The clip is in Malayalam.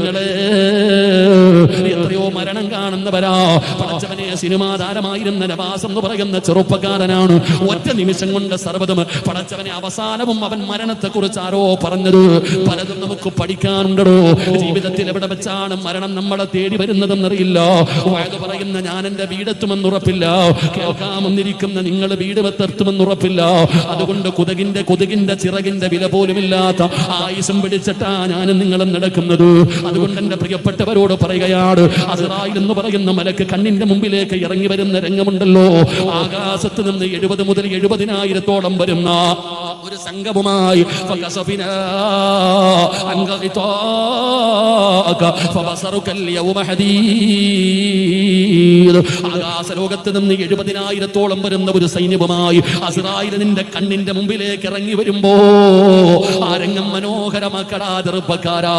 നിങ്ങള് എത്രയോ മരണം കാണുന്നവരാ. പടച്ചവനെ സിനിമാ താരമായിരുന്ന നവാസ് എന്ന് പറയുന്ന ചെറുപ്പക്കാരനാണ്. ഒറ്റ നിമിഷം കൊണ്ട് സർവ്വതും പടച്ചവനെ അവസാനവും അവൻ മരണത്തെ കുറിച്ച് ആരോ പറഞ്ഞത്. പലതും നമുക്ക് പഠിക്കാനുണ്ടോ. ജീവിതത്തിൽ എവിടെ വെച്ചാണ് മരണം നമ്മളെ തേടി വരുന്നതെന്നറിയില്ല. വയത് പറയുന്ന ഞാൻ എന്റെ വീടെത്തുമെന്നുറപ്പില്ല, കേൾക്കാമെന്നിരിക്കുന്ന നിങ്ങൾ വീട് വെത്തെത്തുമെന്നുറപ്പില്ല. അതുകൊണ്ട് കൊതുകിന്റെ ചിറകിന്റെ വില പോലുമില്ലാത്ത ആയുസം പിടിച്ചിട്ടാ ഞാനും നിങ്ങളും നടക്കുന്നത്. അതുകൊണ്ട് എന്റെ പ്രിയപ്പെട്ടവരോട് പറയുകയാണ്, അസ്റായിൽ എന്ന് പറയുന്ന മലക്ക് കണ്ണിന്റെ മുമ്പിലേക്ക് ഇറങ്ങി വരുന്ന രംഗമുണ്ടല്ലോ. ആകാശത്ത് നിന്ന് 70 മുതൽ 70,000 വരുന്ന ഒരു സംഘവുമായി ആകാശലോകത്ത് നിന്ന് 70,000 വരുന്ന ഒരു സൈന്യവുമായി അസ്റായിൽ നിന്റെ കണ്ണിന്റെ മുമ്പിലേക്ക് ഇറങ്ങി വരുമ്പോ ആ രംഗം മനോഹരമാക്കടാ ചെറുപ്പക്കാരാ.